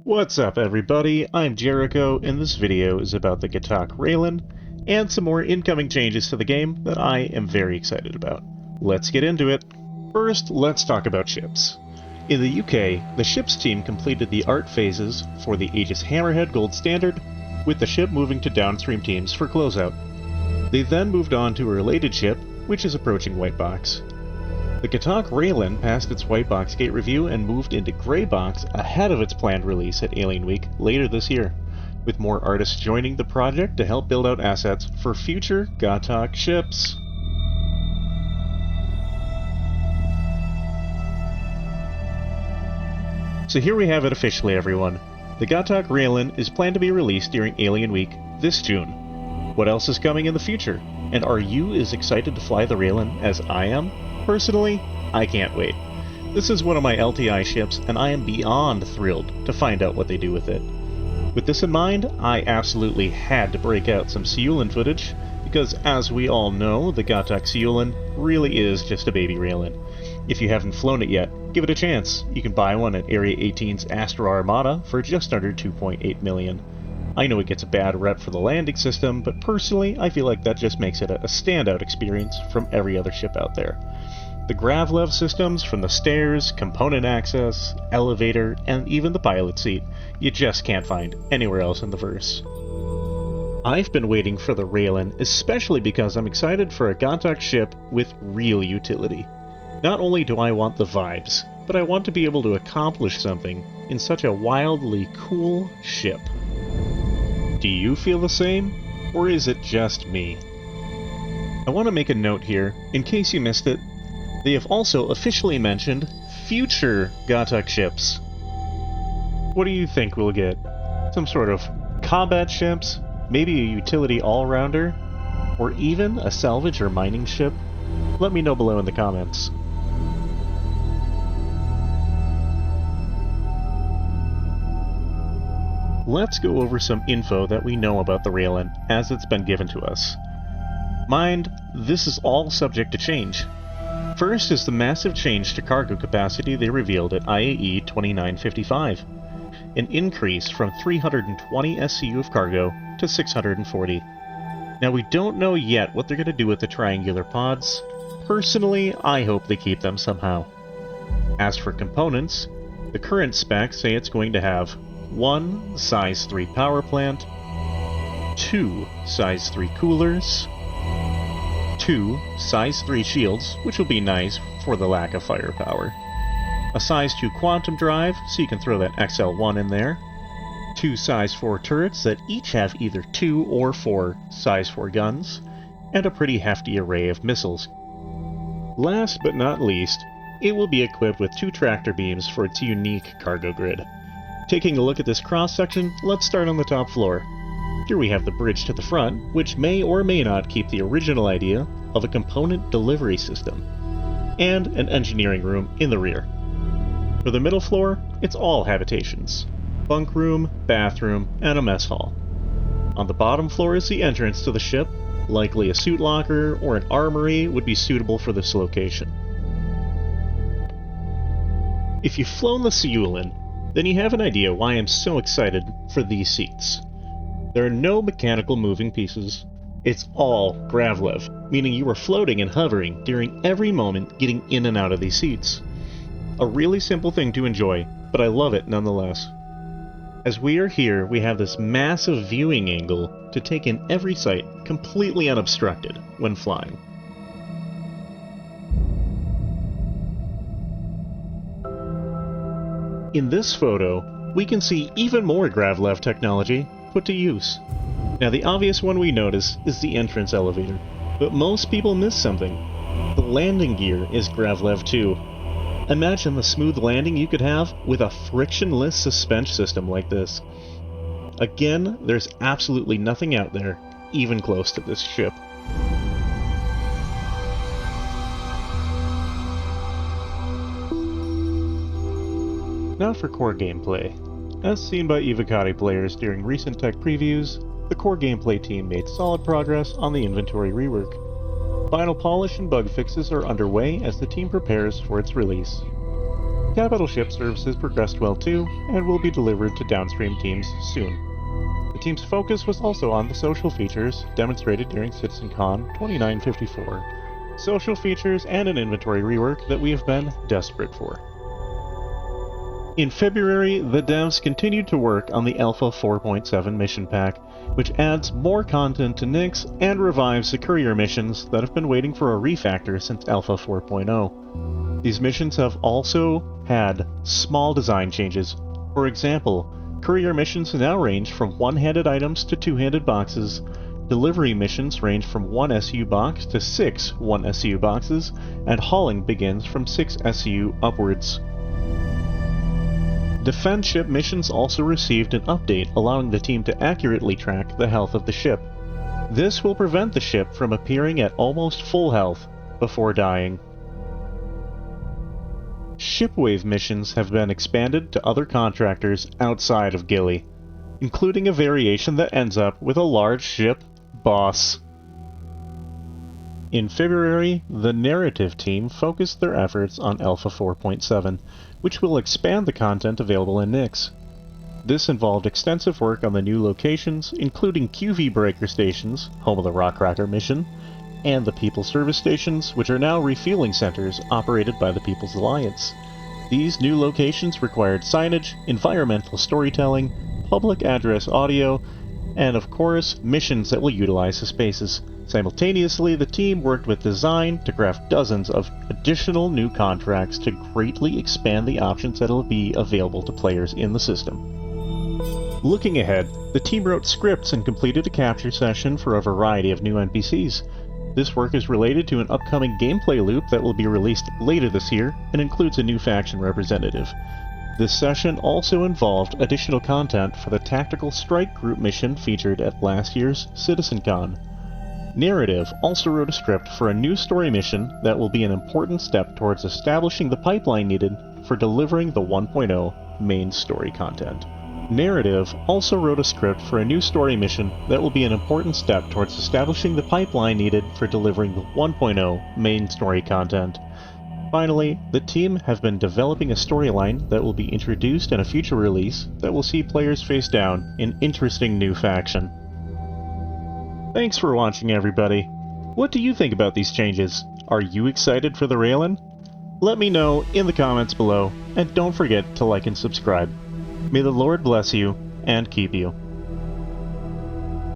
What's up everybody, I'm Jericho, and this video is about the Gatac Railen, and some more incoming changes to the game that I am very excited about. Let's get into it. First, let's talk about ships. In the UK, the ships team completed the art phases for the Aegis Hammerhead Gold Standard, with the ship moving to downstream teams for closeout. They then moved on to a related ship, which is approaching white box. The Gatac Railen passed its white box gate review and moved into gray box ahead of its planned release at Alien Week later this year, with more artists joining the project to help build out assets for future Gatac ships. So here we have it officially, everyone. The Gatac Railen is planned to be released during Alien Week this June. What else is coming in the future? And are you as excited to fly the Railen as I am? Personally, I can't wait. This is one of my LTI ships, and I am beyond thrilled to find out what they do with it. With this in mind, I absolutely had to break out some Siulan footage, because as we all know, the Gatac Siulan really is just a baby Railen. If you haven't flown it yet, give it a chance. You can buy one at Area 18's Astra Armada for just under 2.8 million. I know it gets a bad rep for the landing system, but personally, I feel like that just makes it a standout experience from every other ship out there. The Gravlev systems, from the stairs, component access, elevator, and even the pilot seat, you just can't find anywhere else in the verse. I've been waiting for the Railen, especially because I'm excited for a Gatac ship with real utility. Not only do I want the vibes, but I want to be able to accomplish something in such a wildly cool ship. Do you feel the same, or is it just me? I want to make a note here, in case you missed it. They have also officially mentioned future Gatac ships. What do you think we'll get? Some sort of combat ships? Maybe a utility all-rounder? Or even a salvage or mining ship? Let me know below in the comments. Let's go over some info that we know about the Railen as it's been given to us. Mind, this is all subject to change. First is the massive change to cargo capacity they revealed at IAE 2955, an increase from 320 SCU of cargo to 640. Now we don't know yet what they're going to do with the triangular pods. Personally, I hope they keep them somehow. As for components, the current specs say it's going to have 1 size 3 power plant, 2 size 3 coolers, 2 size 3 shields, which will be nice for the lack of firepower, a size 2 quantum drive, so you can throw that XL1 in there, 2 size 4 turrets that each have either 2 or 4 size 4 guns, and a pretty hefty array of missiles. Last but not least, it will be equipped with 2 tractor beams for its unique cargo grid. Taking a look at this cross-section, let's start on the top floor. Here we have the bridge to the front, which may or may not keep the original idea of a component delivery system, and an engineering room in the rear. For the middle floor, it's all habitations: bunk room, bathroom, and a mess hall. On the bottom floor is the entrance to the ship. Likely a suit locker or an armory would be suitable for this location. If you've flown the Siulan, then you have an idea why I'm so excited for these seats. There are no mechanical moving pieces. It's all Gravlev, meaning you are floating and hovering during every moment getting in and out of these seats. A really simple thing to enjoy, but I love it nonetheless. As we are here, we have this massive viewing angle to take in every sight completely unobstructed when flying. In this photo, we can see even more Gravlev technology put to use. Now the obvious one we notice is the entrance elevator, but most people miss something. The landing gear is Gravlev too. Imagine the smooth landing you could have with a frictionless suspension system like this. Again, there's absolutely nothing out there even close to this ship. Now for core gameplay. As seen by Evocati players during recent tech previews, the core gameplay team made solid progress on the inventory rework. Final polish and bug fixes are underway as the team prepares for its release. Capital ship services progressed well too, and will be delivered to downstream teams soon. The team's focus was also on the social features demonstrated during CitizenCon 2954. Social features and an inventory rework that we have been desperate for. In February, the devs continued to work on the Alpha 4.7 mission pack, which adds more content to Nyx and revives the courier missions that have been waiting for a refactor since Alpha 4.0. These missions have also had small design changes. For example, courier missions now range from one-handed items to two-handed boxes, delivery missions range from 1 SU box to 6 1 SU boxes, and hauling begins from 6 SU upwards. Defense ship missions also received an update allowing the team to accurately track the health of the ship. This will prevent the ship from appearing at almost full health before dying. Shipwave missions have been expanded to other contractors outside of Gilly, including a variation that ends up with a large ship boss. In February, the narrative team focused their efforts on Alpha 4.7, which will expand the content available in Nyx. This involved extensive work on the new locations, including QV Breaker Stations, home of the Rockcracker mission, and the People Service Stations, which are now refueling centers operated by the People's Alliance. These new locations required signage, environmental storytelling, public address audio, and of course, missions that will utilize the spaces. Simultaneously, the team worked with design to craft dozens of additional new contracts to greatly expand the options that will be available to players in the system. Looking ahead, the team wrote scripts and completed a capture session for a variety of new NPCs. This work is related to an upcoming gameplay loop that will be released later this year and includes a new faction representative. This session also involved additional content for the Tactical Strike Group mission featured at last year's CitizenCon. Narrative also wrote a script for a new story mission that will be an important step towards establishing the pipeline needed for delivering the 1.0 main story content. Narrative also wrote a script for a new story mission that will be an important step towards establishing the pipeline needed for delivering the 1.0 main story content. Finally, the team have been developing a storyline that will be introduced in a future release that will see players face down an interesting new faction. Thanks for watching, everybody. What do you think about these changes? Are you excited for the Railen? Let me know in the comments below, and don't forget to like and subscribe. May the Lord bless you and keep you.